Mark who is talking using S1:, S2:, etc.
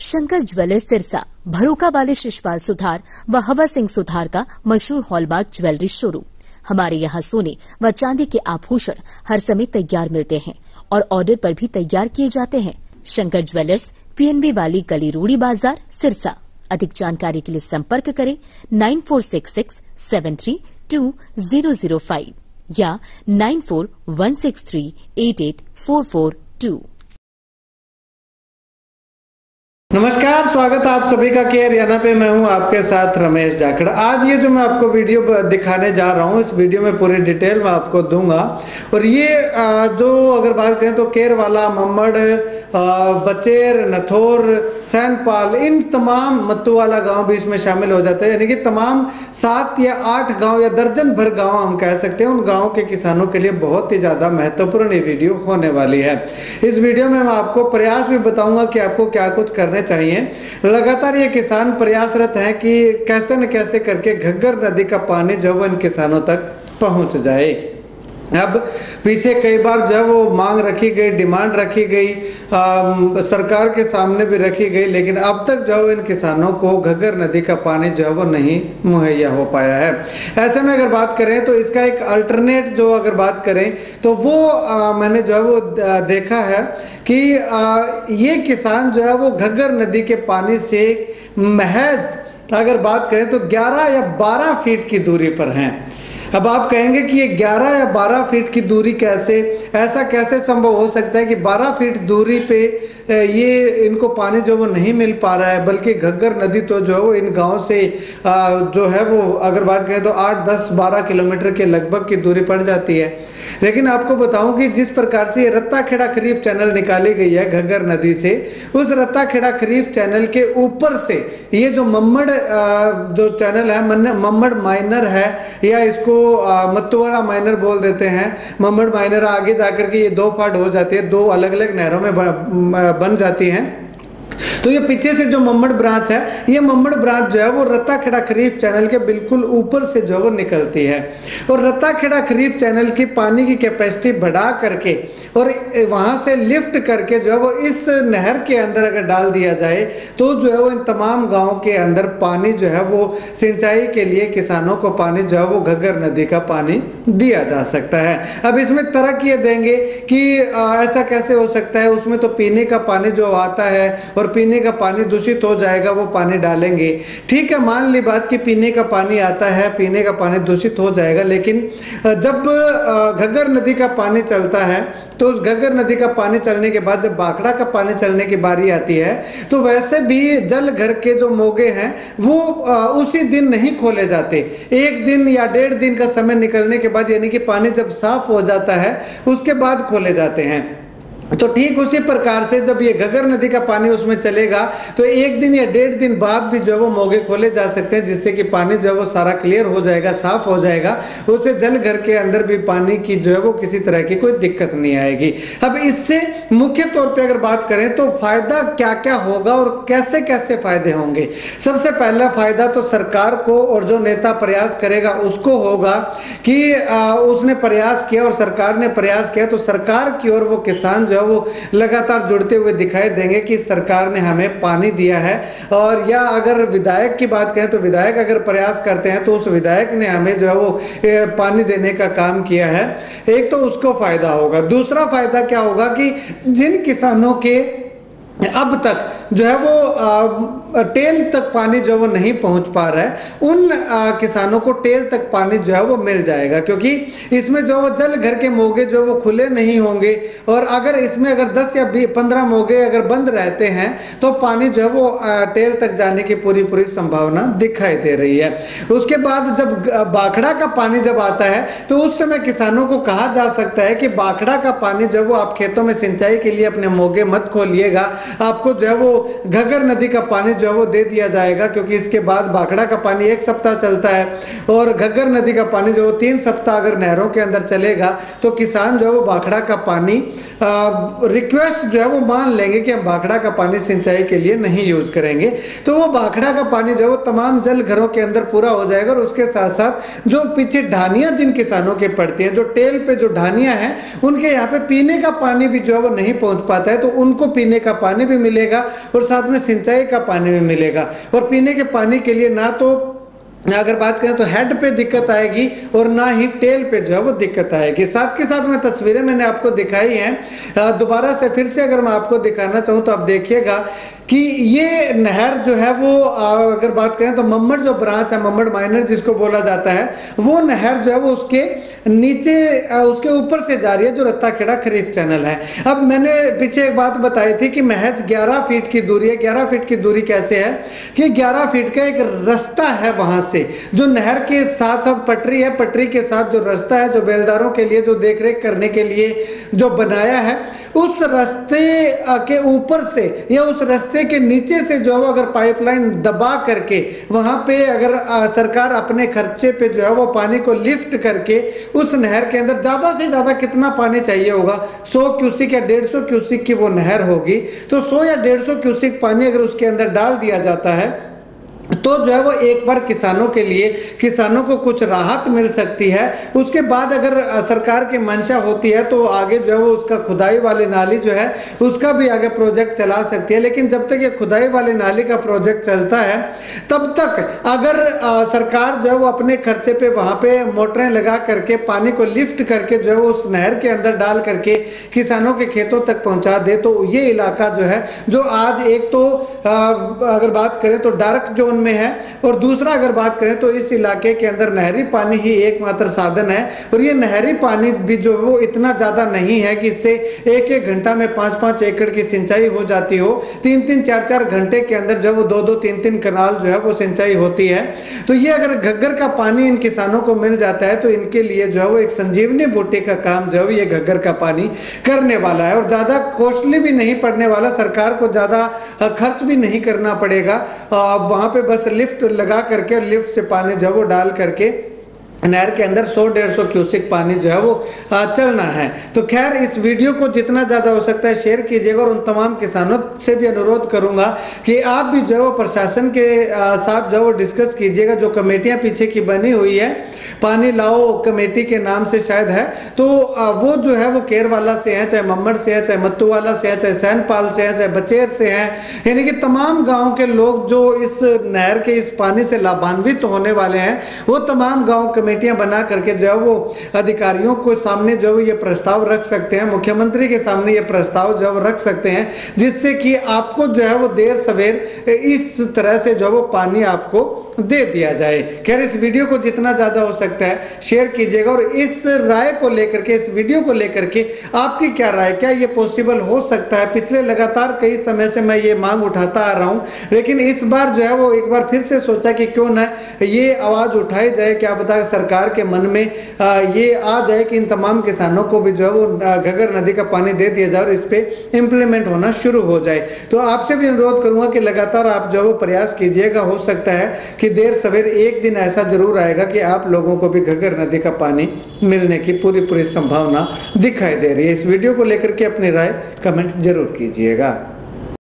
S1: Shankar jewellers Sirsa भरोका वाले शिशपाल सुथार व हवा सिंह सुथार का मशहूर हॉलमार्क ज्वेलरी शोरूम। हमारे यहाँ सोने व चांदी के आभूषण हर समय तैयार मिलते हैं और ऑर्डर पर भी तैयार किए जाते हैं। शंकर ज्वेलर्स पीएनबी वाली गली रूड़ी बाजार सिरसा। अधिक जानकारी के लिए संपर्क करें 9466732005 या 9416388442।
S2: नमस्कार, स्वागत है आप सभी का के हरियाणा पे। मैं हूं आपके साथ रमेश जाखड़। आज ये जो मैं आपको वीडियो दिखाने जा रहा हूं, इस वीडियो में पूरी डिटेल मैं आपको दूंगा। और ये जो अगर बात करें तो केरवाला, मम्मड़, बचेर, नथौर, सैनपाल, इन तमाम मत्तूवाला गांव भी इसमें शामिल हो जाते हैं। यानी कि तमाम 7 या 8 गांव या दर्जन भर गांव हम कह सकते हैं, उन गाँव के किसानों के लिए बहुत ही ज़्यादा महत्वपूर्ण ये वीडियो होने वाली है। इस वीडियो में मैं आपको प्रयास भी बताऊंगा कि आपको क्या कुछ करने चाहिए। लगातार ये किसान प्रयासरत हैं कि कैसे न कैसे करके घग्गर नदी का पानी जो वो इन किसानों तक पहुंच जाए। अब पीछे कई बार जब वो मांग रखी गई, डिमांड रखी गई, सरकार के सामने भी रखी गई, लेकिन अब तक जो इन किसानों को घग्गर नदी का पानी जो है वो नहीं मुहैया हो पाया है। ऐसे में अगर बात करें तो इसका एक अल्टरनेट जो अगर बात करें तो वो मैंने जो है वो देखा है कि ये किसान जो है वो घग्गर नदी के पानी से महज अगर बात करें तो 11 या 12 फीट की दूरी पर हैं। अब आप कहेंगे कि ये 11 या 12 फीट की दूरी कैसे, ऐसा कैसे संभव हो सकता है कि 12 फीट दूरी पे ये इनको पानी जो वो नहीं मिल पा रहा है, बल्कि घग्गर नदी तो जो है वो इन गांव से जो है वो अगर बात करें तो 8, 10, 12 किलोमीटर के लगभग की दूरी पड़ जाती है। लेकिन आपको बताऊं कि जिस प्रकार से ये रत्ता खेड़ा खरीफ चैनल निकाली गई है घग्गर नदी से, उस रत्ता खेड़ा खरीफ चैनल के ऊपर से ये जो मम्मड़ जो चैनल है, मम्मड़ माइनर है या इसको मत्तूवाला माइनर बोल देते हैं। मम्मड़ माइनर आगे जाकर के ये 2 पार्ट हो जाती है, 2 अलग अलग नहरों में बन जाती हैं। तो ये पीछे से जो मम्मड़ ब्रांच है, ये मम्मड़ ब्रांच जो है वो रत्ता खेड़ा खरीफ चैनल के बिल्कुल ऊपर से जो है वो निकलती है। और रत्ता खेड़ा खरीफ चैनल की पानी की कैपेसिटी बढ़ा करके और वहां से लिफ्ट करके जो है वो इस नहर के अंदर अगर डाल दिया जाए तो जो है वो इन तमाम गाँव के अंदर पानी जो है वो सिंचाई के लिए किसानों को पानी जो है वो घग्गर नदी का पानी दिया जा सकता है। अब इसमें तरक ये देंगे कि ऐसा कैसे हो सकता है, उसमें तो पीने का पानी जो आता है और पीने का पानी दूषित हो जाएगा, वो पानी डालेंगे। ठीक है, मान ली बात कि पीने का पानी आता है, पीने का पानी दूषित हो जाएगा, लेकिन जब घग्गर नदी का पानी चलता है तो उस घग्गर नदी का पानी चलने के बाद जब बाखड़ा का पानी चलने की बारी आती है तो वैसे भी जल घर के जो मोगे हैं वो उसी दिन नहीं खोले जाते। 1 दिन या 1.5 दिन का समय निकलने के बाद, यानी कि पानी जब साफ हो जाता है उसके बाद खोले जाते हैं। तो ठीक उसी प्रकार से जब ये घग्गर नदी का पानी उसमें चलेगा तो 1 दिन या 1.5 दिन बाद भी जो वो मोगे खोले जा सकते हैं, जिससे कि पानी जो वो सारा क्लियर हो जाएगा, साफ हो जाएगा। उससे जल घर के अंदर भी पानी की जो है वो किसी तरह की कोई दिक्कत नहीं आएगी। अब इससे मुख्य तौर पे अगर बात करें तो फायदा क्या क्या होगा और कैसे कैसे फायदे होंगे। सबसे पहला फायदा तो सरकार को और जो नेता प्रयास करेगा उसको होगा कि उसने प्रयास किया और सरकार ने प्रयास किया तो सरकार की ओर वो किसान जो वो लगातार जुड़ते हुए दिखाई देंगे कि सरकार ने हमें पानी दिया है। और या अगर विधायक की बात करें तो विधायक अगर प्रयास करते हैं तो उस विधायक ने हमें जो है वो पानी देने का काम किया है। एक तो उसको फायदा होगा। दूसरा फायदा क्या होगा कि जिन किसानों के अब तक जो है वो टेल तक पानी जो वो नहीं पहुंच पा रहा है, उन किसानों को टेल तक पानी जो है वो मिल जाएगा, क्योंकि इसमें जो वो जल घर के मोगे जो वो खुले नहीं होंगे। और अगर इसमें अगर 10 या 15 मोगे अगर बंद रहते हैं तो पानी जो है वो टेल तक जाने की पूरी संभावना दिखाई दे रही है। उसके बाद जब बाखड़ा का पानी जब आता है तो उस समय किसानों को कहा जा सकता है कि बाखड़ा का पानी जो वो आप खेतों में सिंचाई के लिए अपने मोगे मत खोलिएगा, आपको जो है वो घग्गर नदी का पानी जो है वो दे दिया जाएगा, क्योंकि इसके बाद बाखड़ा का पानी 1 सप्ताह चलता है और घग्गर नदी का पानी जो 3 सप्ताह अगर नहरों के अंदर चलेगा तो किसान जो है वो बाखड़ा का पानी रिक्वेस्ट जो है वो मान लेंगे कि हम बाखड़ा का पानी सिंचाई के लिए नहीं यूज करेंगे। तो वो बाखड़ा का पानी जो है वो तमाम जल घरों के अंदर पूरा हो जाएगा। और उसके साथ साथ जो पीछे ढानियां जिन किसानों के पड़ती हैं, जो टेल पे जो ढानियां हैं, उनके यहाँ पे पीने का पानी भी जो है वो नहीं पहुंच पाता है, तो उनको पीने का पानी पानी भी मिलेगा और साथ में सिंचाई का पानी भी मिलेगा। और पीने के पानी के लिए ना तो अगर बात करें तो हेड पे दिक्कत आएगी और ना ही टेल पे जो है वो दिक्कत आएगी। साथ के साथ में तस्वीरें मैंने आपको दिखाई हैं, दोबारा से फिर से अगर मैं आपको दिखाना चाहूँ तो आप देखिएगा कि ये नहर जो है वो अगर बात करें तो मम्मड़ जो ब्रांच है, मम्मड़ माइनर जिसको बोला जाता है, वो नहर जो है वो उसके नीचे उसके ऊपर से जा रही है, जो रत्ता खेड़ा खरीफ चैनल है। अब मैंने पीछे एक बात बताई थी कि महज 11 फीट की दूरी है। 11 फीट की दूरी कैसे है कि 11 फीट का एक रास्ता है वहां से, जो नहर के साथ साथ पटरी है, पटरी के साथ जो रास्ता है, जो बैलदारों के लिए जो देखरेख करने के लिए जो बनाया है, उस रास्ते के ऊपर से या उस रास्ते के नीचे से जो है अगर पाइपलाइन दबा करके वहां पे अगर सरकार अपने खर्चे पे जो है वो पानी को लिफ्ट करके उस नहर के अंदर ज्यादा से ज्यादा कितना पानी चाहिए होगा, 100 क्यूसिक या 150 क्यूसिक की वो नहर होगी, तो 100 या 150 क्यूसिक पानी अगर उसके अंदर डाल दिया जाता है तो जो है वो एक बार किसानों के लिए, किसानों को कुछ राहत मिल सकती है। उसके बाद अगर सरकार की मंशा होती है तो आगे जो है वो उसका खुदाई वाली नाली जो है उसका भी आगे प्रोजेक्ट चला सकती है। लेकिन जब तक ये खुदाई वाली नाली का प्रोजेक्ट चलता है तब तक अगर सरकार जो है वो अपने खर्चे पे वहां पे मोटरें लगा करके पानी को लिफ्ट करके जो है उस नहर के अंदर डाल करके किसानों के खेतों तक पहुंचा दे, तो ये इलाका जो है, जो आज एक तो अगर बात करें तो डार्क जोन में है और दूसरा अगर बात करें तो इस इलाके के अंदर नहरी पानी ही एकमात्र साधन है। और ये नहरी पानी भी जो वो इतना ज्यादा नहीं है कि इससे एक एक घंटा में 5-5 एकड़ की सिंचाई हो जाती हो। 3-3 4-4 घंटे के अंदर जब वो 2-2 3-3 कनाल जो है वो सिंचाई होती है। तो ये अगर घग्गर का पानी इन किसानों को मिल जाता है तो इनके लिए जो है वो एक संजीवनी बूटी का काम जो है ये घग्गर का पानी करने वाला है और ज्यादा कॉस्टली भी नहीं पड़ने वाला। सरकार को ज्यादा खर्च भी नहीं करना पड़ेगा। वहां पे बस लिफ्ट लगा करके और लिफ्ट से पानी जो वो डाल करके नहर के अंदर 100-150 क्यूसिक पानी जो है वो चलना है। तो खैर इस वीडियो को जितना ज़्यादा हो सकता है शेयर कीजिएगा और उन तमाम किसानों से भी अनुरोध करूंगा कि आप भी जो है वो प्रशासन के साथ जो है वो डिस्कस कीजिएगा। जो कमेटियां पीछे की बनी हुई है, पानी लाओ कमेटी के नाम से शायद है, तो वो जो है वो केरवाला से है, चाहे मम्मड़ से है, चाहे मत्तूवाला से है, चाहे सैनपाल से है, चाहे बचेर से है, यानी कि तमाम गाँव के लोग जो इस नहर के इस पानी से लाभान्वित होने वाले हैं, वो तमाम गाँव कमेटियां बना करके जो है वो अधिकारियों को सामने जो है ये प्रस्ताव रख सकते हैं, मुख्यमंत्री के सामने ये प्रस्ताव जो है वो रख सकते हैं, जिससे कि आपको जो है वो देर सवेर इस तरह से जो है वो पानी आपको दे दिया जाए। खैर इस वीडियो को जितना ज्यादा हो सकता है शेयर कीजिएगा और इस राय को लेकर के, इस वीडियो को लेकर के आपकी क्या राय, क्या ये पॉसिबल हो सकता है? पिछले लगातार कई समय से मैं ये मांग उठाता आ रहा हूं, लेकिन इस बार जो है वो एक बार फिर से सोचा कि क्यों ना ये आवाज उठाई जाए, क्या पता सरकार के मन में ये आ जाए कि इन तमाम किसानों को भी जो है वो घग्गर नदी का पानी दे दिया जाए और इस पे इंप्लीमेंट होना शुरू हो जाए। तो आपसे भी अनुरोध करूंगा कि लगातार आप जो है वो प्रयास कीजिएगा। हो सकता है कि देर सवेर एक दिन ऐसा जरूर आएगा कि आप लोगों को भी घग्गर नदी का पानी मिलने की पूरी संभावना दिखाई दे रही है। इस वीडियो को लेकर के अपनी राय कमेंट जरूर कीजिएगा।